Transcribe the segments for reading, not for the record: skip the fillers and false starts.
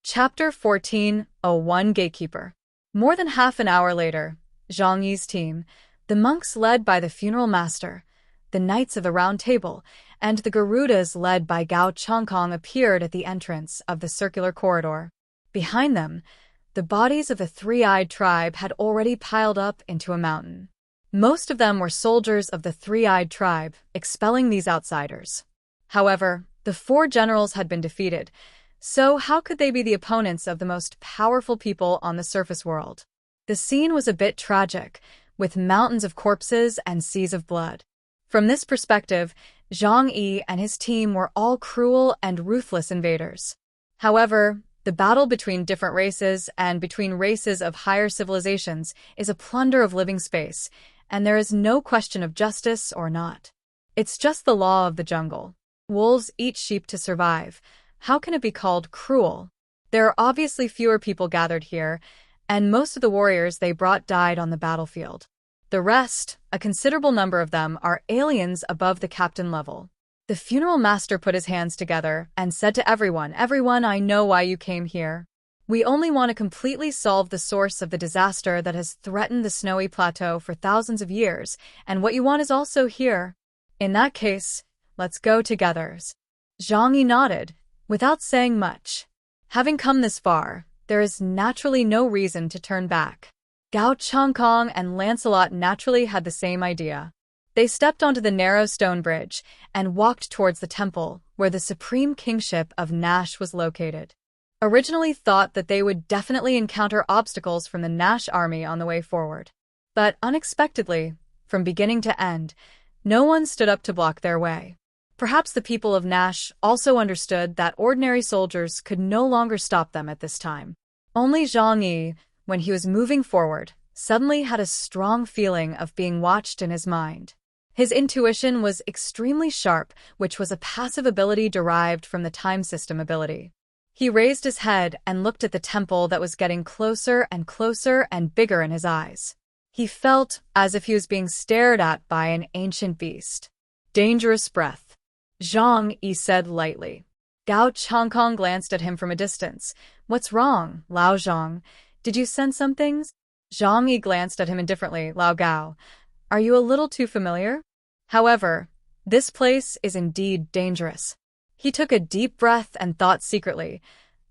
Chapter 14:01 Gatekeeper. More than half an hour later, Zhang Yi's team, the monks led by the funeral master, the knights of the Round Table, and the Garudas led by Gao Chongkong appeared at the entrance of the circular corridor. Behind them, the bodies of the three-eyed tribe had already piled up into a mountain. Most of them were soldiers of the three-eyed tribe, expelling these outsiders. However, the four generals had been defeated, so how could they be the opponents of the most powerful people on the surface world? The scene was a bit tragic, with mountains of corpses and seas of blood. From this perspective, Zhang Yi and his team were all cruel and ruthless invaders. However, the battle between different races and between races of higher civilizations is a plunder of living space, and there is no question of justice or not. It's just the law of the jungle. Wolves eat sheep to survive. How can it be called cruel? There are obviously fewer people gathered here, and most of the warriors they brought died on the battlefield. The rest, a considerable number of them, are aliens above the captain level. The funeral master put his hands together and said to everyone, "Everyone, I know why you came here. We only want to completely solve the source of the disaster that has threatened the snowy plateau for thousands of years, and what you want is also here. In that case, let's go together." Zhang Yi nodded, without saying much. Having come this far, there is naturally no reason to turn back. Gao Chongkong and Lancelot naturally had the same idea. They stepped onto the narrow stone bridge and walked towards the temple where the supreme kingship of Nash was located. Originally thought that they would definitely encounter obstacles from the Nash army on the way forward. But unexpectedly, from beginning to end, no one stood up to block their way. Perhaps the people of Nash also understood that ordinary soldiers could no longer stop them at this time. Only Zhang Yi, when he was moving forward, suddenly had a strong feeling of being watched in his mind. His intuition was extremely sharp, which was a passive ability derived from the time system ability. He raised his head and looked at the temple that was getting closer and bigger in his eyes. He felt as if he was being stared at by an ancient beast. Dangerous breath. Zhang Yi said lightly. Gao Chongkong glanced at him from a distance. "What's wrong, Lao Zhang? Did you sense some things?" Zhang Yi glanced at him indifferently. "Lao Gao, are you a little too familiar? However, this place is indeed dangerous." He took a deep breath and thought secretly.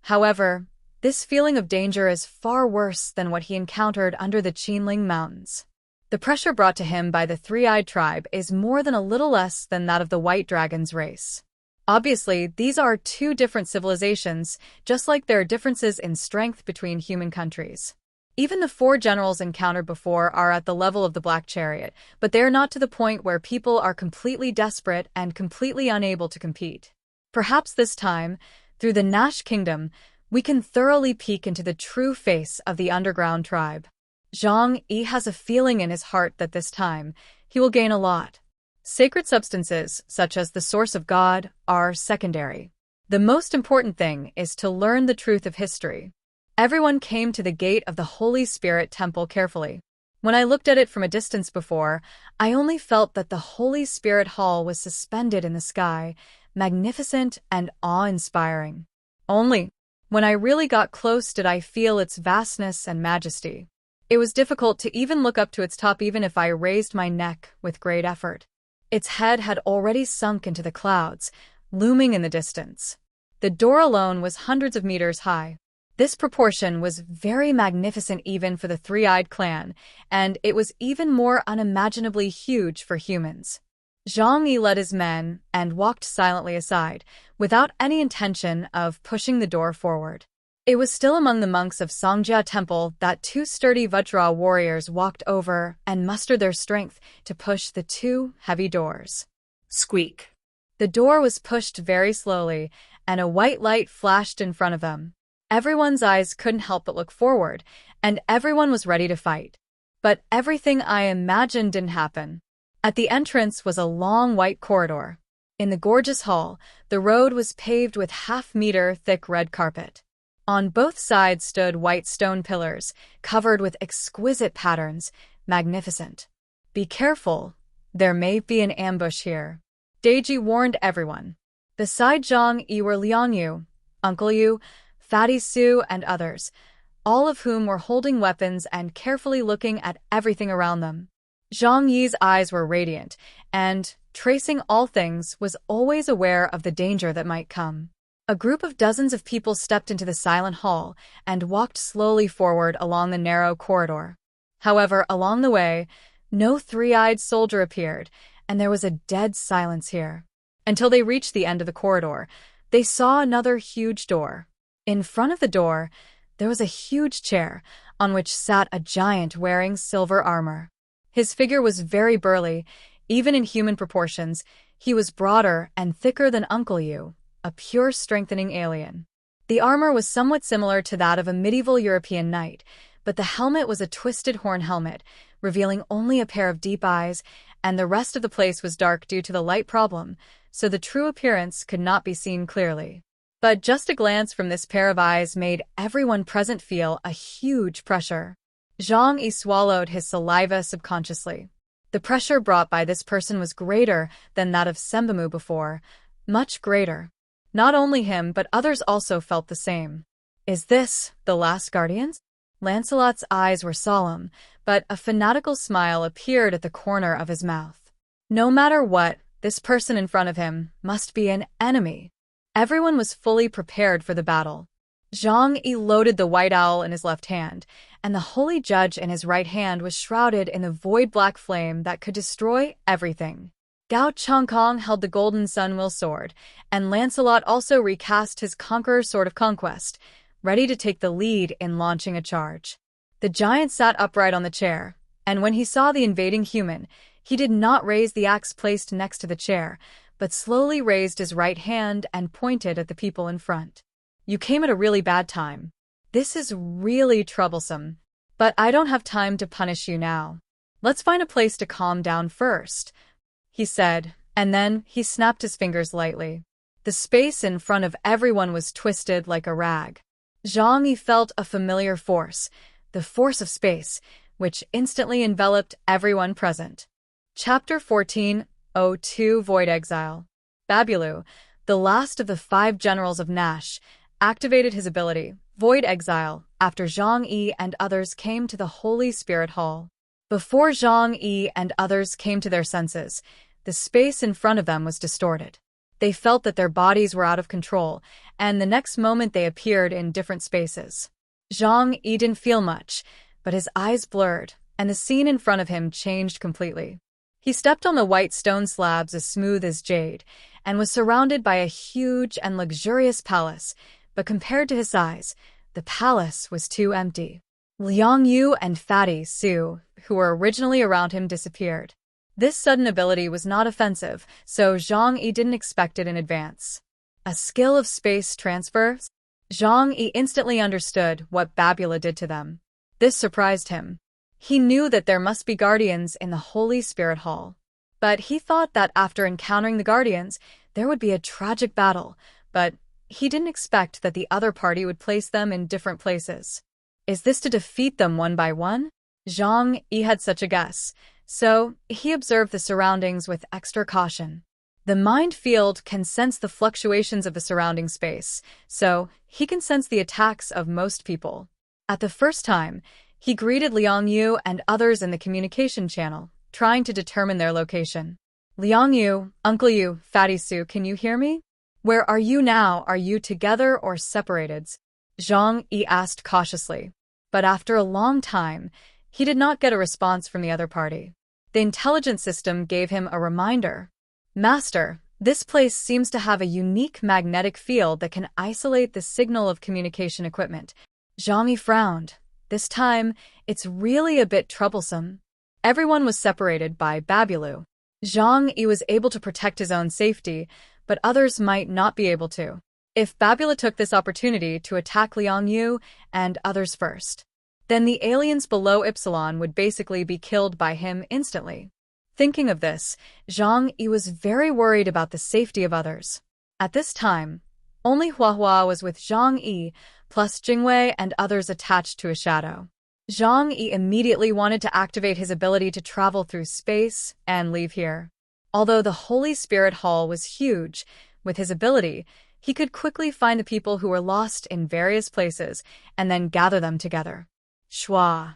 However, this feeling of danger is far worse than what he encountered under the Qinling Mountains. The pressure brought to him by the three-eyed tribe is more than a little less than that of the White Dragon's race. Obviously, these are two different civilizations, just like there are differences in strength between human countries. Even the four generals encountered before are at the level of the Black Chariot, but they are not to the point where people are completely desperate and completely unable to compete. Perhaps this time, through the Nash Kingdom, we can thoroughly peek into the true face of the underground tribe. Zhang Yi has a feeling in his heart that this time, he will gain a lot. Sacred substances, such as the source of God, are secondary. The most important thing is to learn the truth of history. Everyone came to the gate of the Holy Spirit Temple carefully. When I looked at it from a distance before, I only felt that the Holy Spirit Hall was suspended in the sky, magnificent and awe-inspiring. Only, when I really got close did I feel its vastness and majesty. It was difficult to even look up to its top even if I raised my neck with great effort. Its head had already sunk into the clouds, looming in the distance. The door alone was hundreds of meters high. This proportion was very magnificent even for the three-eyed clan, and it was even more unimaginably huge for humans. Zhang Yi led his men and walked silently aside, without any intention of pushing the door forward. It was still among the monks of Songjia Temple that two sturdy Vajra warriors walked over and mustered their strength to push the two heavy doors. Squeak. The door was pushed very slowly, and a white light flashed in front of them. Everyone's eyes couldn't help but look forward, and everyone was ready to fight. But everything I imagined didn't happen. At the entrance was a long white corridor. In the gorgeous hall, the road was paved with half-meter thick red carpet. On both sides stood white stone pillars, covered with exquisite patterns, magnificent. "Be careful, there may be an ambush here," Deji warned everyone. Beside Zhang Yi were Liang Yu, Uncle Yu, Fatty Sue, and others, all of whom were holding weapons and carefully looking at everything around them. Zhang Yi's eyes were radiant, and, tracing all things, was always aware of the danger that might come. A group of dozens of people stepped into the silent hall and walked slowly forward along the narrow corridor. However, along the way, no three-eyed soldier appeared, and there was a dead silence here. Until they reached the end of the corridor, they saw another huge door. In front of the door, there was a huge chair on which sat a giant wearing silver armor. His figure was very burly, even in human proportions. He was broader and thicker than Uncle Yu, a pure strengthening alien. The armor was somewhat similar to that of a medieval European knight, but the helmet was a twisted horn helmet, revealing only a pair of deep eyes, and the rest of the place was dark due to the light problem, so the true appearance could not be seen clearly. But just a glance from this pair of eyes made everyone present feel a huge pressure. Zhang Yi swallowed his saliva subconsciously. The pressure brought by this person was greater than that of Senbamu before, much greater. Not only him, but others also felt the same. Is this the last Guardians? Lancelot's eyes were solemn, but a fanatical smile appeared at the corner of his mouth. No matter what, this person in front of him must be an enemy. Everyone was fully prepared for the battle. Zhang Yi loaded the white owl in his left hand, and the holy judge in his right hand was shrouded in the void-black flame that could destroy everything. Gao Chongkong held the golden sunwheel sword, and Lancelot also recast his conqueror's sword of conquest, ready to take the lead in launching a charge. The giant sat upright on the chair, and when he saw the invading human, he did not raise the axe placed next to the chair, but slowly raised his right hand and pointed at the people in front. You came at a really bad time. This is really troublesome. But I don't have time to punish you now. Let's find a place to calm down first, he said, and then he snapped his fingers lightly. The space in front of everyone was twisted like a rag. Zhang Yi felt a familiar force, the force of space, which instantly enveloped everyone present. Chapter 14:02 Void Exile. Babulu, the last of the 5 generals of Nash, activated his ability, Void Exile, after Zhang Yi and others came to the Holy Spirit Hall. Before Zhang Yi and others came to their senses, the space in front of them was distorted. They felt that their bodies were out of control, and the next moment they appeared in different spaces. Zhang Yi didn't feel much, but his eyes blurred, and the scene in front of him changed completely. He stepped on the white stone slabs as smooth as jade, and was surrounded by a huge and luxurious palace, but compared to his size, the palace was too empty. Liang Yu and Fatty Sue, who were originally around him, disappeared. This sudden ability was not offensive, so Zhang Yi didn't expect it in advance. A skill of space transfer? Zhang Yi instantly understood what Babula did to them. This surprised him. He knew that there must be guardians in the Holy Spirit Hall. But he thought that after encountering the guardians, there would be a tragic battle, but he didn't expect that the other party would place them in different places. Is this to defeat them one by one? Zhang Yi had such a guess, so he observed the surroundings with extra caution. The mind field can sense the fluctuations of the surrounding space, so he can sense the attacks of most people. At the first time, he greeted Liang Yu and others in the communication channel, trying to determine their location. Liang Yu, Uncle Yu, Fatty Sue, can you hear me? Where are you now? Are you together or separated? Zhang Yi asked cautiously. But after a long time, he did not get a response from the other party. The intelligence system gave him a reminder. Master, this place seems to have a unique magnetic field that can isolate the signal of communication equipment. Zhang Yi frowned. This time, it's really a bit troublesome. Everyone was separated by Babulu. Zhang Yi was able to protect his own safety, but others might not be able to. If Babula took this opportunity to attack Liang Yu and others first, then the aliens below Epsilon would basically be killed by him instantly. Thinking of this, Zhang Yi was very worried about the safety of others. At this time, only Huahua was with Zhang Yi, plus Jingwei and others attached to a shadow. Zhang Yi immediately wanted to activate his ability to travel through space and leave here. Although the Holy Spirit Hall was huge, with his ability, He could quickly find the people who were lost in various places and then gather them together. Schwa.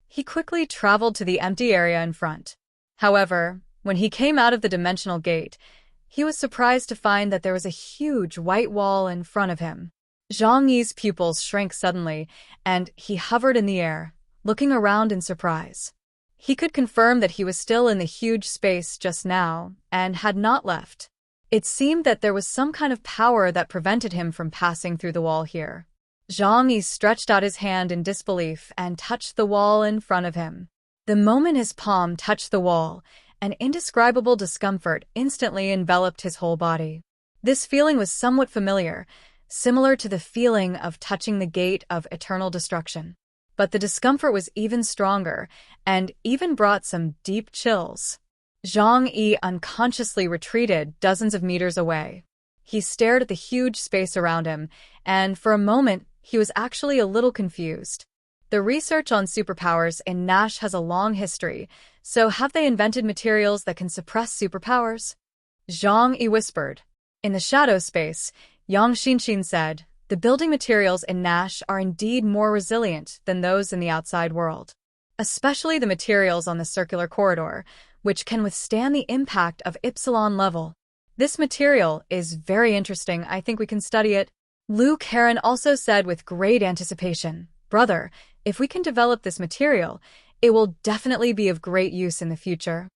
He quickly traveled to the empty area in front. However, when he came out of the dimensional gate, he was surprised to find that there was a huge white wall in front of him. Zhang Yi's pupils shrank suddenly, and he hovered in the air, looking around in surprise. He could confirm that he was still in the huge space just now, and had not left. It seemed that there was some kind of power that prevented him from passing through the wall here. Zhang Yi stretched out his hand in disbelief and touched the wall in front of him. The moment his palm touched the wall, an indescribable discomfort instantly enveloped his whole body. This feeling was somewhat familiar, similar to the feeling of touching the gate of eternal destruction. But the discomfort was even stronger, and even brought some deep chills. Zhang Yi unconsciously retreated dozens of meters away. He stared at the huge space around him, and for a moment, he was actually a little confused. The research on superpowers in Nash has a long history, so have they invented materials that can suppress superpowers? Zhang Yi whispered. In the shadow space, Yang Xinxin said, the building materials in Nash are indeed more resilient than those in the outside world. Especially the materials on the circular corridor, which can withstand the impact of Epsilon level. This material is very interesting. I think we can study it. Lu Karen also said with great anticipation, brother, if we can develop this material, it will definitely be of great use in the future.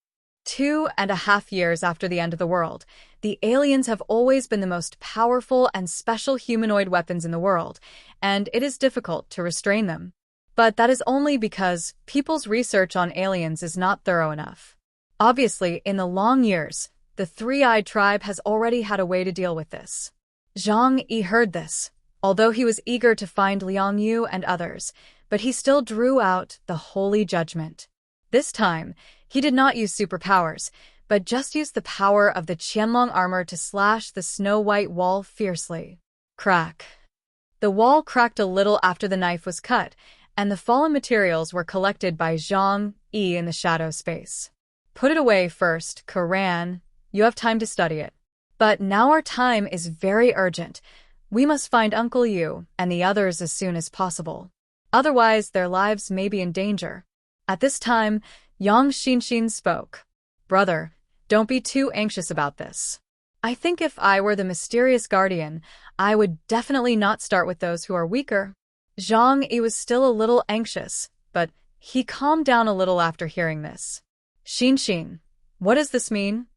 2.5 years after the end of the world, the aliens have always been the most powerful and special humanoid weapons in the world, and it is difficult to restrain them. But that is only because people's research on aliens is not thorough enough. Obviously, in the long years, the Three-Eyed Tribe has already had a way to deal with this. Zhang Yi heard this, although he was eager to find Liang Yu and others, but he still drew out the Holy Judgment. This time, he did not use superpowers, but just used the power of the Qianlong armor to slash the snow-white wall fiercely. Crack. The wall cracked a little after the knife was cut, and the fallen materials were collected by Zhang Yi in the shadow space. Put it away first, Karan. You have time to study it. But now our time is very urgent. We must find Uncle Yu and the others as soon as possible. Otherwise, their lives may be in danger. At this time, Yang Xinxin spoke. Brother, don't be too anxious about this. I think if I were the mysterious guardian, I would definitely not start with those who are weaker. Zhang Yi was still a little anxious, but he calmed down a little after hearing this. Xinxin, what does this mean?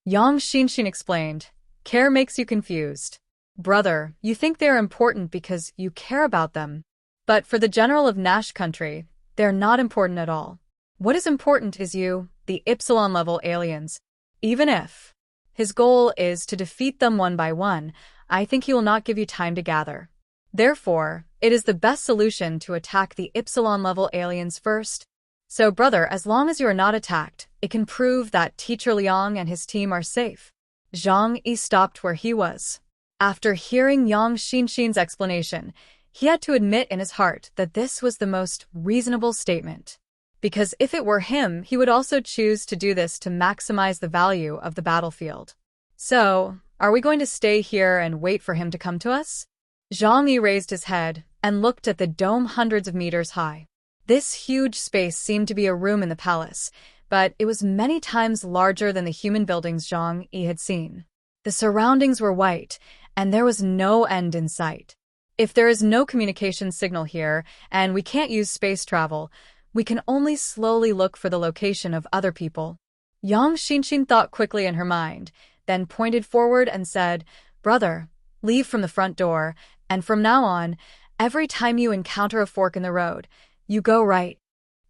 Yang Xinxin explained. Care makes you confused. Brother, you think they are important because you care about them. But for the general of Nash country, they're not important at all. What is important is you, the Epsilon-level aliens. Even if his goal is to defeat them one by one, I think he will not give you time to gather. Therefore, it is the best solution to attack the Epsilon-level aliens first. So, brother, as long as you are not attacked, it can prove that Teacher Liang and his team are safe. Zhang Yi stopped where he was. After hearing Yang Xinxin's explanation, he had to admit in his heart that this was the most reasonable statement. Because if it were him, he would also choose to do this to maximize the value of the battlefield. So, are we going to stay here and wait for him to come to us? Zhang Yi raised his head and looked at the dome hundreds of meters high. This huge space seemed to be a room in the palace, but it was many times larger than the human buildings Zhang Yi had seen. The surroundings were white, and there was no end in sight. If there is no communication signal here, and we can't use space travel, we can only slowly look for the location of other people. Yang Xinxin thought quickly in her mind, then pointed forward and said, Brother, leave from the front door, and from now on, every time you encounter a fork in the road, you go right.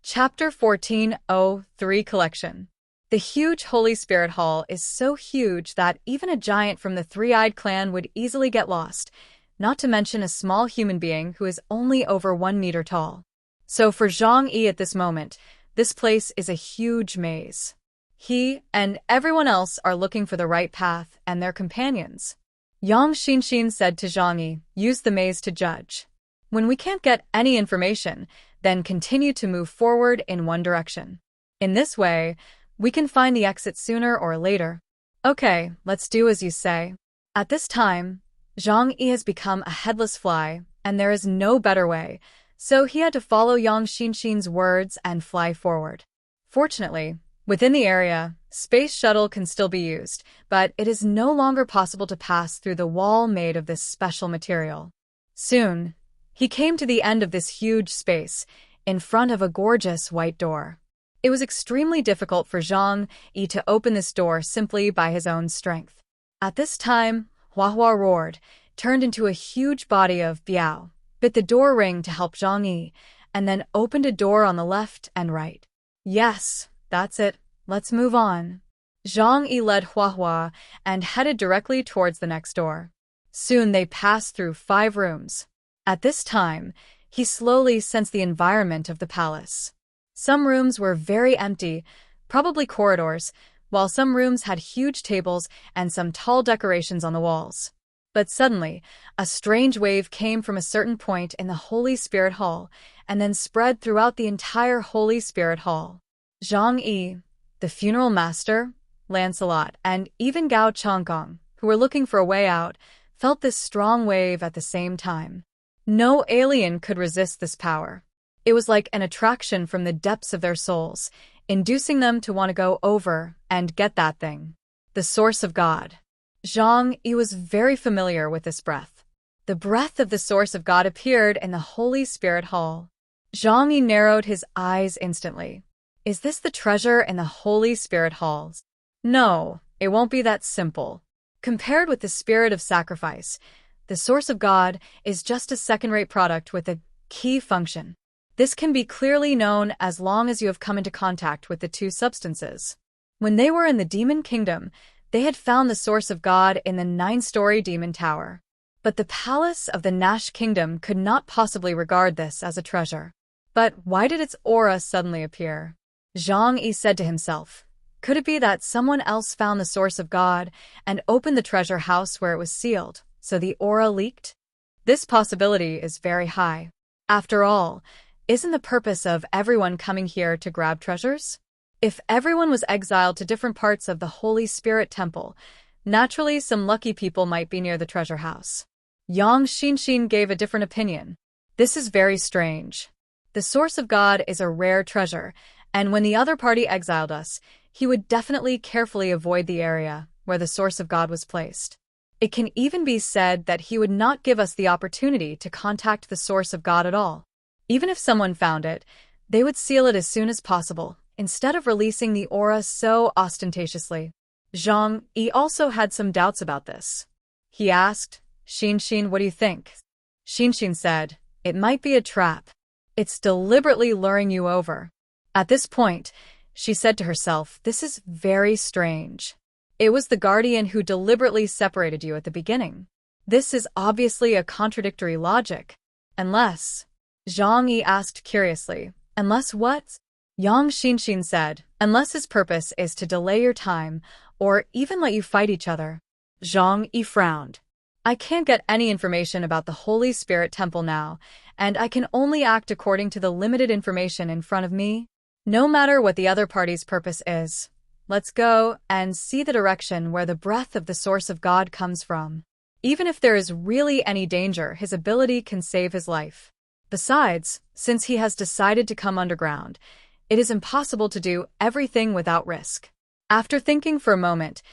Chapter 14:03 Collection. The huge Holy Spirit Hall is so huge that even a giant from the Three-Eyed Clan would easily get lost, not to mention a small human being who is only over 1 meter tall. So for Zhang Yi at this moment, this place is a huge maze. He and everyone else are looking for the right path and their companions. Yang Xinxin said to Zhang Yi, use the maze to judge. When we can't get any information, then continue to move forward in one direction. In this way, we can find the exit sooner or later. Okay, let's do as you say. At this time, Zhang Yi has become a headless fly, and there is no better way, so he had to follow Yang Xinxin's words and fly forward. Fortunately, within the area, space shuttle can still be used, but it is no longer possible to pass through the wall made of this special material. Soon, he came to the end of this huge space, in front of a gorgeous white door. It was extremely difficult for Zhang Yi to open this door simply by his own strength. At this time, Huahua roared, turned into a huge body of Biao, bit the door ring to help Zhang Yi, and then opened a door on the left and right. Yes, that's it. Let's move on. Zhang Yi led Huahua and headed directly towards the next door. Soon they passed through 5 rooms. At this time, he slowly sensed the environment of the palace. Some rooms were very empty, probably corridors, while some rooms had huge tables and some tall decorations on the walls. But suddenly, a strange wave came from a certain point in the Holy Spirit Hall and then spread throughout the entire Holy Spirit Hall. Zhang Yi, the funeral master, Lancelot, and even Gao Changgong, who were looking for a way out, felt this strong wave at the same time. No alien could resist this power. It was like an attraction from the depths of their souls, inducing them to want to go over and get that thing. The source of God. Zhang Yi was very familiar with this breath. The breath of the source of God appeared in the Holy Spirit Hall. Zhang Yi narrowed his eyes instantly. Is this the treasure in the Holy Spirit Halls? No, it won't be that simple. Compared with the spirit of sacrifice, the source of God is just a second-rate product with a key function. This can be clearly known as long as you have come into contact with the 2 substances. When they were in the Demon Kingdom, they had found the source of God in the 9-story Demon Tower. But the palace of the Nash Kingdom could not possibly regard this as a treasure. But why did its aura suddenly appear? Zhang Yi said to himself, could it be that someone else found the source of God and opened the treasure house where it was sealed, so the aura leaked? This possibility is very high. After all, isn't the purpose of everyone coming here to grab treasures? If everyone was exiled to different parts of the Holy Spirit Temple, naturally some lucky people might be near the treasure house. Yang Xinxin gave a different opinion. This is very strange. The source of God is a rare treasure, and when the other party exiled us, he would definitely carefully avoid the area where the source of God was placed. It can even be said that he would not give us the opportunity to contact the source of God at all. Even if someone found it, they would seal it as soon as possible, instead of releasing the aura so ostentatiously. Zhang Yi also had some doubts about this. He asked, Xinxin, what do you think? Xinxin said, it might be a trap. It's deliberately luring you over. At this point, she said to herself, this is very strange. It was the guardian who deliberately separated you at the beginning. This is obviously a contradictory logic. Unless... Zhang Yi asked curiously, unless what? Yang Xinxin said, unless his purpose is to delay your time, or even let you fight each other. Zhang Yi frowned. I can't get any information about the Holy Spirit Temple now, and I can only act according to the limited information in front of me. No matter what the other party's purpose is, let's go and see the direction where the breath of the source of God comes from. Even if there is really any danger, his ability can save his life. Besides, since he has decided to come underground, it is impossible to do everything without risk. After thinking for a moment,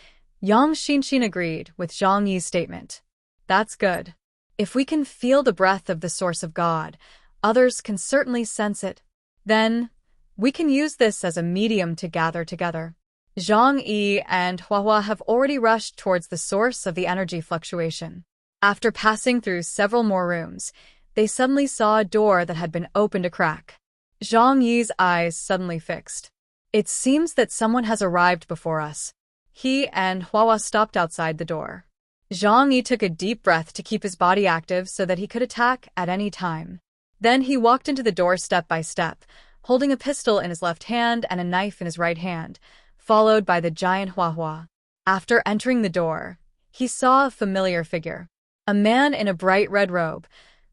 Yang Xinxin agreed with Zhang Yi's statement. That's good. If we can feel the breath of the source of God, others can certainly sense it. Then, we can use this as a medium to gather together. Zhang Yi and Huahua have already rushed towards the source of the energy fluctuation. After passing through several more rooms, they suddenly saw a door that had been opened a crack. Zhang Yi's eyes suddenly fixed. It seems that someone has arrived before us. He and Huahua stopped outside the door. Zhang Yi took a deep breath to keep his body active so that he could attack at any time. Then he walked into the door step by step, holding a pistol in his left hand and a knife in his right hand, followed by the giant Huahua. After entering the door, he saw a familiar figure. A man in a bright red robe.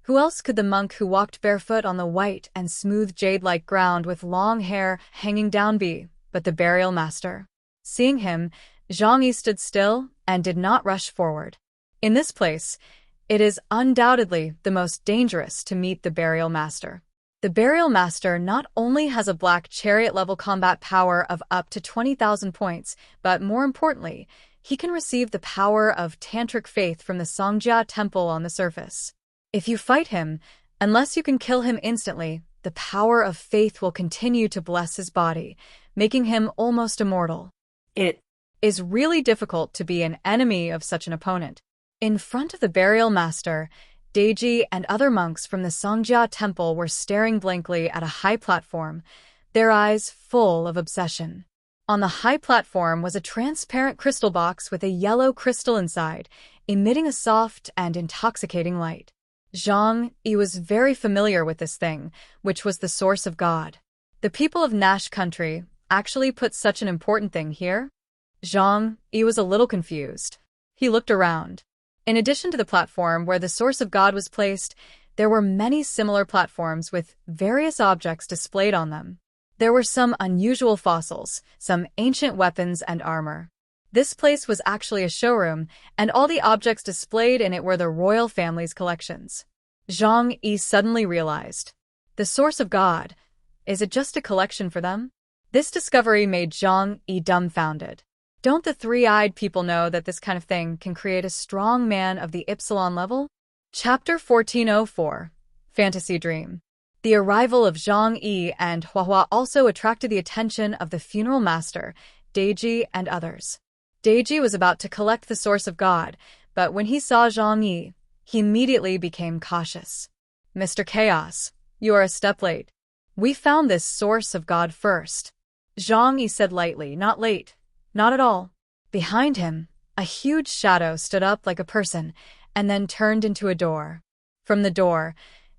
Who else could the monk who walked barefoot on the white and smooth jade-like ground with long hair hanging down be, but the burial master? Seeing him, Zhang Yi stood still and did not rush forward. In this place, It is undoubtedly the most dangerous to meet the Burial Master. The Burial Master not only has a Black Chariot-level combat power of up to 20,000 points, but more importantly, he can receive the power of Tantric faith from the Songjia Temple on the surface. If you fight him, unless you can kill him instantly, the power of faith will continue to bless his body, making him almost immortal. It is really difficult to be an enemy of such an opponent. In front of the Burial Master, Daiji and other monks from the Songjia Temple were staring blankly at a high platform, their eyes full of obsession. On the high platform was a transparent crystal box with a yellow crystal inside, emitting a soft and intoxicating light. Zhang Yi was very familiar with this thing, which was the source of God. The people of Nash country actually put such an important thing here? Zhang Yi was a little confused. He looked around. In addition to the platform where the source of God was placed, there were many similar platforms with various objects displayed on them. There were some unusual fossils, some ancient weapons and armor. This place was actually a showroom, and all the objects displayed in it were the royal family's collections. Zhang Yi suddenly realized. The source of God. Is it just a collection for them? This discovery made Zhang Yi dumbfounded. Don't the three-eyed people know that this kind of thing can create a strong man of the Ypsilon level? Chapter 1404. Fantasy Dream. The arrival of Zhang Yi and Huahua also attracted the attention of the funeral master, Daiji, and others. Daiji was about to collect the source of God, but when he saw Zhang Yi, he immediately became cautious. Mr. Chaos, you are a step late. We found this source of God first. Zhang Yi said lightly, not late. Not at all. Behind him, a huge shadow stood up like a person, and then turned into a door. From the door,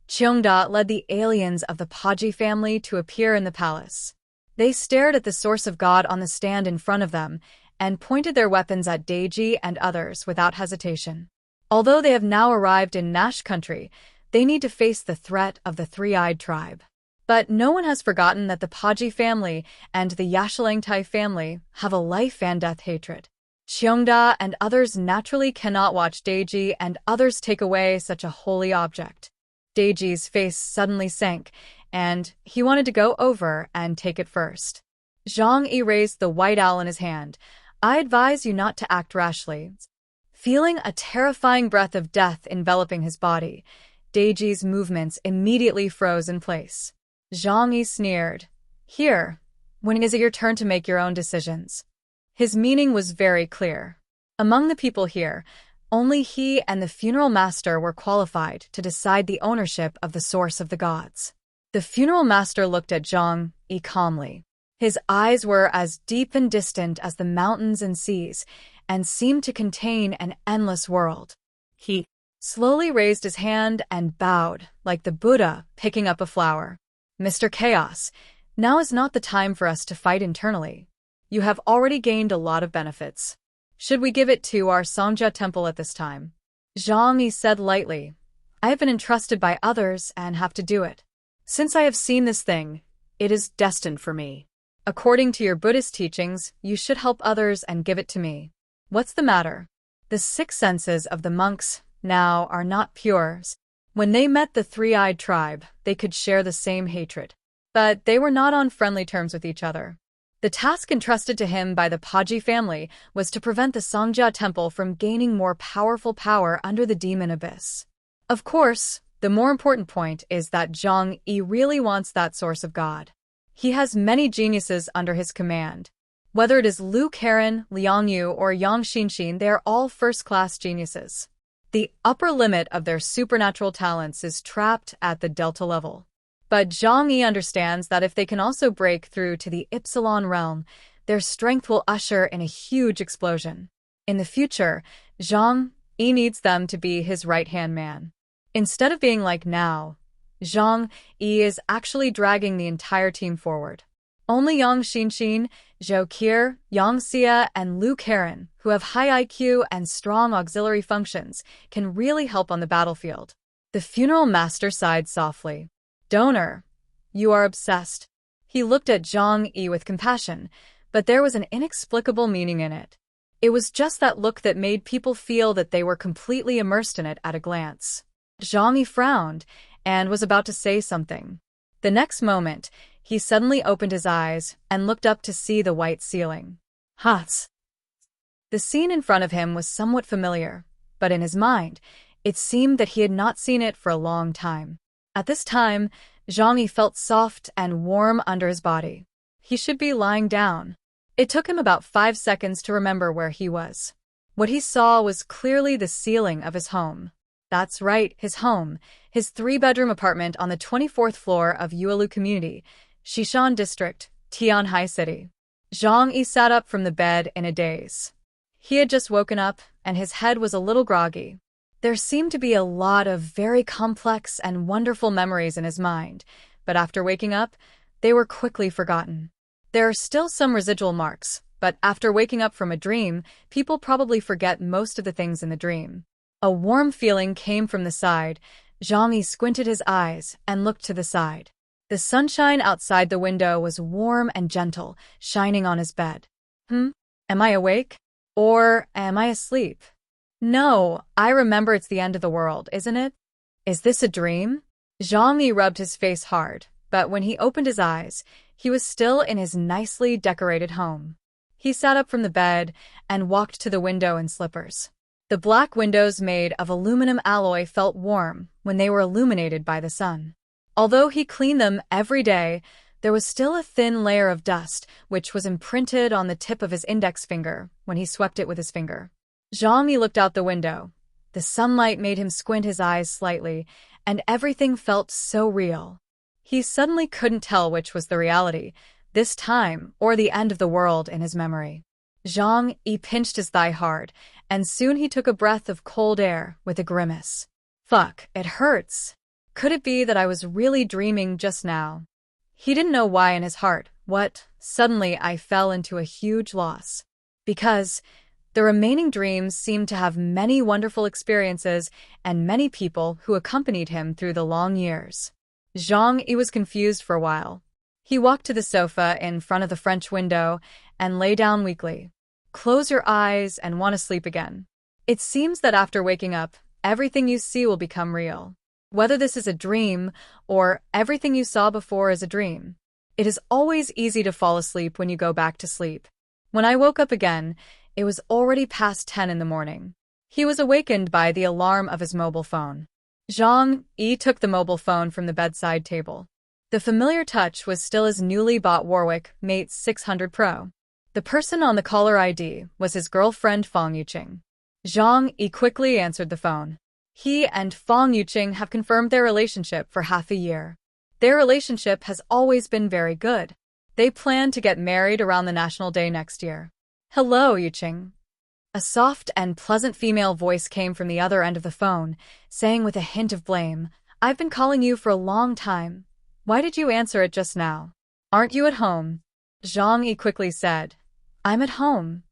Cheongda led the aliens of the Paji family to appear in the palace. They stared at the source of God on the stand in front of them, and pointed their weapons at Daiji and others without hesitation. Although they have now arrived in Nash country, they need to face the threat of the three-eyed tribe. But no one has forgotten that the Paji family and the Yashalangtai family have a life and death hatred. Cheongda and others naturally cannot watch Daiji and others take away such a holy object. Daiji's face suddenly sank, and he wanted to go over and take it first. Zhang Yi raised the white owl in his hand. I advise you not to act rashly. Feeling a terrifying breath of death enveloping his body, Daiji's movements immediately froze in place. Zhang Yi sneered. Here, when is it your turn to make your own decisions? His meaning was very clear. Among the people here, only he and the funeral master were qualified to decide the ownership of the source of the gods. The funeral master looked at Zhang Yi calmly. His eyes were as deep and distant as the mountains and seas, and seemed to contain an endless world. He slowly raised his hand and bowed, like the Buddha picking up a flower. Mr. Chaos, now is not the time for us to fight internally. You have already gained a lot of benefits. Should we give it to our Songjia temple at this time? Zhang Yi said lightly. I have been entrusted by others and have to do it. Since I have seen this thing, it is destined for me. According to your Buddhist teachings, you should help others and give it to me. What's the matter? The six senses of the monks now are not pure. When they met the three-eyed tribe, they could share the same hatred. But they were not on friendly terms with each other. The task entrusted to him by the Paji family was to prevent the Songjia temple from gaining more powerful power under the demon abyss. Of course, the more important point is that Zhang Yi really wants that source of God. He has many geniuses under his command. Whether it is Lu Karen, Liang Yu, or Yang Xinxin, they are all first-class geniuses. The upper limit of their supernatural talents is trapped at the Delta level. But Zhang Yi understands that if they can also break through to the Ypsilon realm, their strength will usher in a huge explosion. In the future, Zhang Yi needs them to be his right-hand man. Instead of being like now, Zhang Yi is actually dragging the entire team forward. Only Yang Xinxin, Zhou Qir, Yang Xia, and Lu Karen, who have high IQ and strong auxiliary functions, can really help on the battlefield. The funeral master sighed softly. Donor, you are obsessed. He looked at Zhang Yi with compassion, but there was an inexplicable meaning in it. It was just that look that made people feel that they were completely immersed in it at a glance. Zhang Yi frowned and was about to say something. The next moment, he suddenly opened his eyes and looked up to see the white ceiling. Hats. The scene in front of him was somewhat familiar, but in his mind, it seemed that he had not seen it for a long time. At this time, Zhang Yi felt soft and warm under his body. He should be lying down. It took him about 5 seconds to remember where he was. What he saw was clearly the ceiling of his home. That's right, his home, his 3-bedroom apartment on the 24th floor of Yuelu Community, Shishan District, Tianhai City. Zhang Yi sat up from the bed in a daze. He had just woken up, and his head was a little groggy. There seemed to be a lot of very complex and wonderful memories in his mind, but after waking up, they were quickly forgotten. There are still some residual marks, but after waking up from a dream, people probably forget most of the things in the dream. A warm feeling came from the side. Zhang Yi squinted his eyes and looked to the side. The sunshine outside the window was warm and gentle, shining on his bed. Am I awake? Or am I asleep? No, I remember it's the end of the world, isn't it? Is this a dream? Zhang Yi rubbed his face hard, but when he opened his eyes, he was still in his nicely decorated home. He sat up from the bed and walked to the window in slippers. The black windows made of aluminum alloy felt warm when they were illuminated by the sun. Although he cleaned them every day, there was still a thin layer of dust which was imprinted on the tip of his index finger when he swept it with his finger. Zhang Yi looked out the window. The sunlight made him squint his eyes slightly, and everything felt so real. He suddenly couldn't tell which was the reality, this time or the end of the world in his memory. Zhang Yi pinched his thigh hard, and soon he took a breath of cold air with a grimace. Fuck, it hurts. Could it be that I was really dreaming just now? He didn't know why in his heart. Suddenly I fell into a huge loss. Because the remaining dreams seemed to have many wonderful experiences and many people who accompanied him through the long years. Zhang Yi was confused for a while. He walked to the sofa in front of the French window and lay down weakly. Close your eyes and want to sleep again. It seems that after waking up, everything you see will become real. Whether this is a dream or everything you saw before is a dream. It is always easy to fall asleep when you go back to sleep. When I woke up again, it was already past 10 in the morning. He was awakened by the alarm of his mobile phone. Zhang Yi took the mobile phone from the bedside table. The familiar touch was still his newly bought Warwick Mate 600 Pro. The person on the caller ID was his girlfriend Fong Yuqing. Zhang Yi quickly answered the phone. He and Fong Yuqing have confirmed their relationship for half a year. Their relationship has always been very good. They plan to get married around the National Day next year. Hello, Yuqing. A soft and pleasant female voice came from the other end of the phone, saying with a hint of blame, I've been calling you for a long time. Why did you answer it just now? Aren't you at home? Zhang Yi quickly said. I'm at home.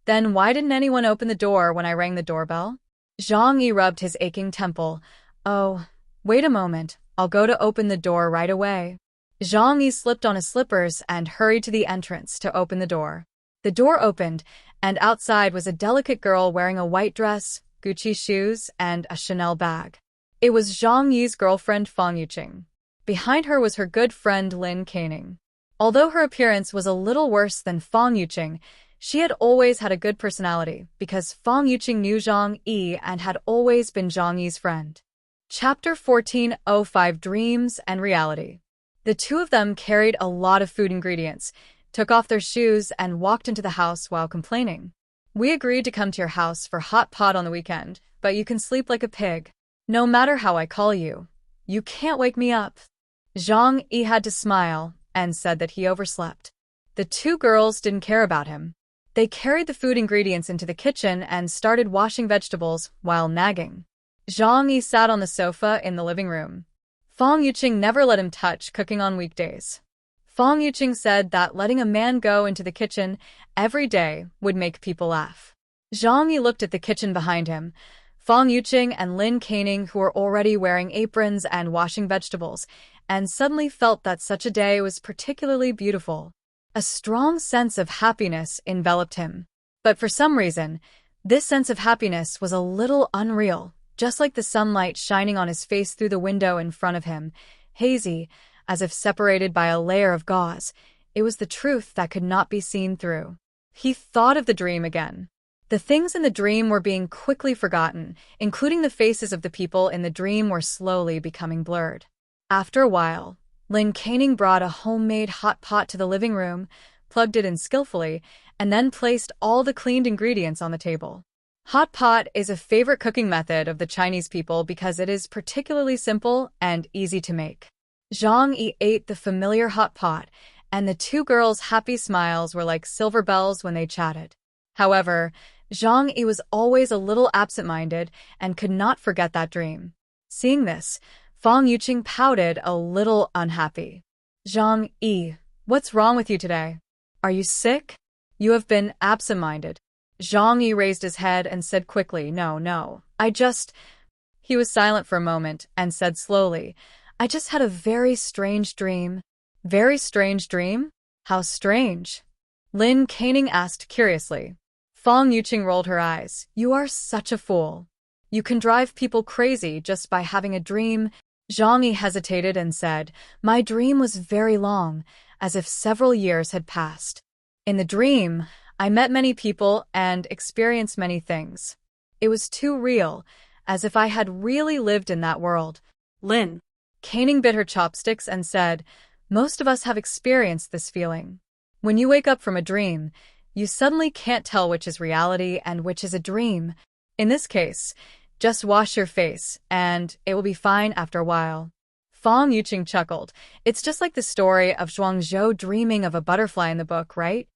Then why didn't anyone open the door when I rang the doorbell? Zhang Yi rubbed his aching temple. Oh, wait a moment. I'll go to open the door right away. Zhang Yi slipped on his slippers and hurried to the entrance to open the door. The door opened, and outside was a delicate girl wearing a white dress, Gucci shoes, and a Chanel bag. It was Zhang Yi's girlfriend Fong Yuqing. Behind her was her good friend Lin Caning. Although her appearance was a little worse than Fong Yuqing, she had always had a good personality because Fong Yuqing knew Zhang Yi and had always been Zhang Yi's friend. Chapter 14:05 Dreams and Reality. The two of them carried a lot of food ingredients, took off their shoes, and walked into the house while complaining. We agreed to come to your house for hot pot on the weekend, but you can sleep like a pig. No matter how I call you, you can't wake me up. Zhang Yi had to smile and said that he overslept. The two girls didn't care about him. They carried the food ingredients into the kitchen and started washing vegetables while nagging. Zhang Yi sat on the sofa in the living room. Fong Yuqing never let him touch cooking on weekdays. Fong Yuqing said that letting a man go into the kitchen every day would make people laugh. Zhang Yi looked at the kitchen behind him. Fong Yuqing and Lin Caning, who were already wearing aprons and washing vegetables, and suddenly felt that such a day was particularly beautiful. A strong sense of happiness enveloped him. But for some reason, this sense of happiness was a little unreal, just like the sunlight shining on his face through the window in front of him, hazy, as if separated by a layer of gauze. It was the truth that could not be seen through. He thought of the dream again. The things in the dream were being quickly forgotten, including the faces of the people in the dream were slowly becoming blurred. After a while, Lin Canning brought a homemade hot pot to the living room, plugged it in skillfully, and then placed all the cleaned ingredients on the table. Hot pot is a favorite cooking method of the Chinese people because it is particularly simple and easy to make. Zhang Yi ate the familiar hot pot, and the two girls' happy smiles were like silver bells when they chatted. However, Zhang Yi was always a little absent-minded and could not forget that dream. Seeing this, Fang Yuqing pouted a little unhappy. Zhang Yi, what's wrong with you today? Are you sick? You have been absent-minded. Zhang Yi raised his head and said quickly, No, He was silent for a moment and said slowly, I just had a very strange dream. Very strange dream? How strange? Lin Canning asked curiously. Fang Yuqing rolled her eyes. You are such a fool. You can drive people crazy just by having a dream. Zhang Yi hesitated and said, My dream was very long, as if several years had passed. In the dream, I met many people and experienced many things. It was too real, as if I had really lived in that world. Lin Canning bit her chopsticks and said, Most of us have experienced this feeling. When you wake up from a dream, you suddenly can't tell which is reality and which is a dream. In this case, just wash your face, and it will be fine after a while. Fang Yuqing chuckled. It's just like the story of Zhuangzhou dreaming of a butterfly in the book, right?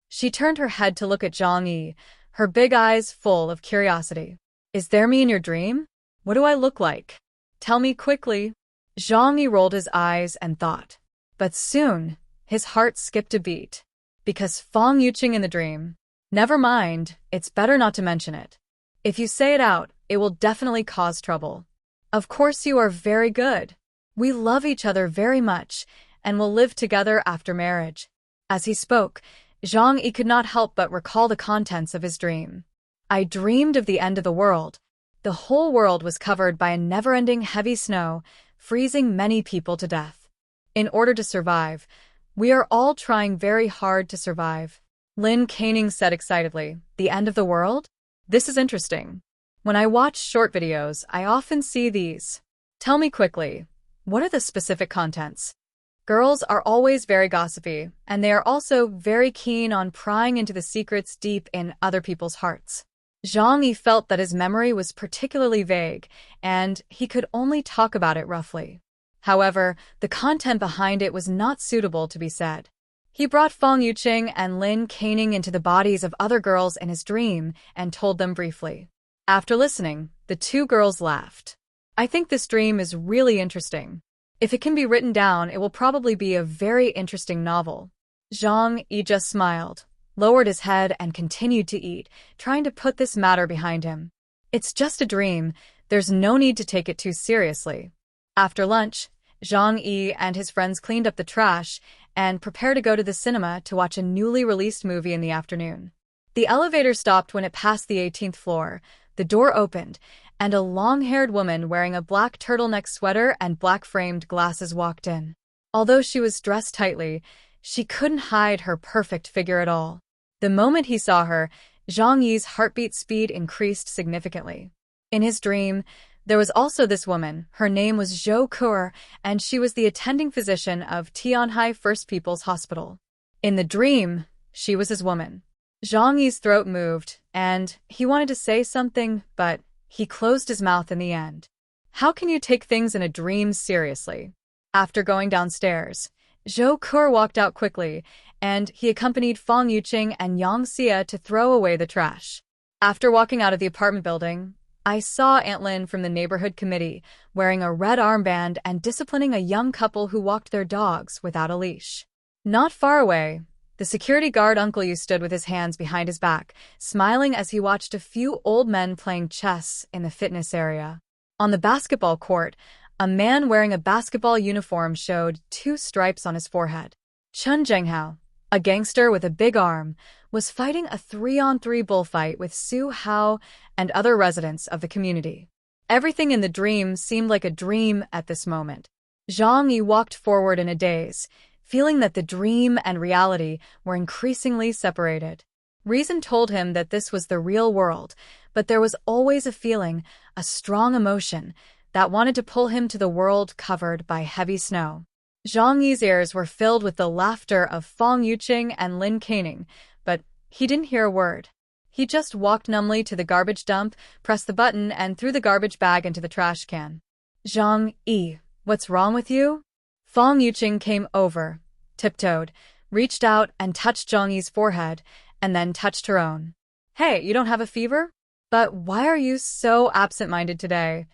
She turned her head to look at Zhang Yi, her big eyes full of curiosity. Is there me in your dream? What do I look like? Tell me quickly. Zhang Yi rolled his eyes and thought. But soon, his heart skipped a beat. Because Fang Yuqing in the dream. Never mind, it's better not to mention it. If you say it out, it will definitely cause trouble. Of course you are very good. We love each other very much, and will live together after marriage. As he spoke, Zhang Yi could not help but recall the contents of his dream. I dreamed of the end of the world. The whole world was covered by a never-ending heavy snow, freezing many people to death. In order to survive, we are all trying very hard to survive. Lin Canning said excitedly, The end of the world? This is interesting. When I watch short videos, I often see these. Tell me quickly, what are the specific contents? Girls are always very gossipy, and they are also very keen on prying into the secrets deep in other people's hearts. Zhang Yi felt that his memory was particularly vague, and he could only talk about it roughly. However, the content behind it was not suitable to be said. He brought Fang Yuqing and Lin Canning into the bodies of other girls in his dream and told them briefly. After listening, the two girls laughed. I think this dream is really interesting. If it can be written down, it will probably be a very interesting novel. Zhang Yi just smiled, lowered his head and continued to eat, trying to put this matter behind him. It's just a dream, there's no need to take it too seriously. After lunch, Zhang Yi and his friends cleaned up the trash and prepared to go to the cinema to watch a newly released movie in the afternoon. The elevator stopped when it passed the 18th floor, the door opened, and a long-haired woman wearing a black turtleneck sweater and black-framed glasses walked in. Although she was dressed tightly, she couldn't hide her perfect figure at all. The moment he saw her, Zhang Yi's heartbeat speed increased significantly. In his dream, there was also this woman. Her name was Zhou Kur, and she was the attending physician of Tianhai First People's Hospital. In the dream, she was his woman. Zhang Yi's throat moved, and he wanted to say something, but he closed his mouth in the end. How can you take things in a dream seriously? After going downstairs, Zhou Kur walked out quickly, and he accompanied Fang Yuqing and Yang Xia to throw away the trash. After walking out of the apartment building, I saw Aunt Lin from the neighborhood committee wearing a red armband and disciplining a young couple who walked their dogs without a leash. Not far away, the security guard Uncle Yu stood with his hands behind his back, smiling as he watched a few old men playing chess in the fitness area. On the basketball court, a man wearing a basketball uniform showed 2 stripes on his forehead. Chun Zhenghao, a gangster with a big arm, was fighting a 3-on-3 bullfight with Su Hao and other residents of the community. Everything in the dream seemed like a dream at this moment. Zhang Yi walked forward in a daze, feeling that the dream and reality were increasingly separated. Reason told him that this was the real world, but there was always a feeling, a strong emotion, that wanted to pull him to the world covered by heavy snow. Zhang Yi's ears were filled with the laughter of Fang Yuqing and Lin Caning, but he didn't hear a word. He just walked numbly to the garbage dump, pressed the button, and threw the garbage bag into the trash can. Zhang Yi, what's wrong with you? Fang Yuqing came over, tiptoed, reached out and touched Zhang Yi's forehead, and then touched her own. Hey, you don't have a fever? But why are you so absent-minded today?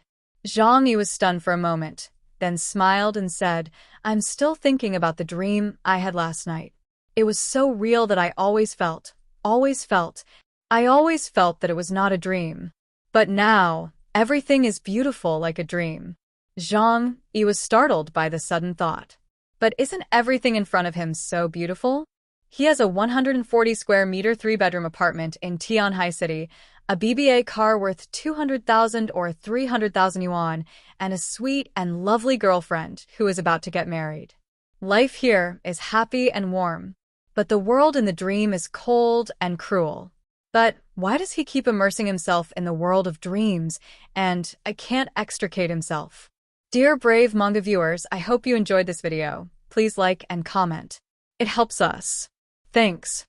Zhang Yi was stunned for a moment, then smiled and said, I'm still thinking about the dream I had last night. It was so real that I always felt that it was not a dream. But now, everything is beautiful like a dream. Zhang Yi was startled by the sudden thought. But isn't everything in front of him so beautiful? He has a 140 square meter 3-bedroom apartment in Tianhai City, a BBA car worth 200,000 or 300,000 yuan, and a sweet and lovely girlfriend who is about to get married. Life here is happy and warm, but the world in the dream is cold and cruel. But why does he keep immersing himself in the world of dreams and can't extricate himself? Dear brave manga viewers, I hope you enjoyed this video. Please like and comment. It helps us. Thanks.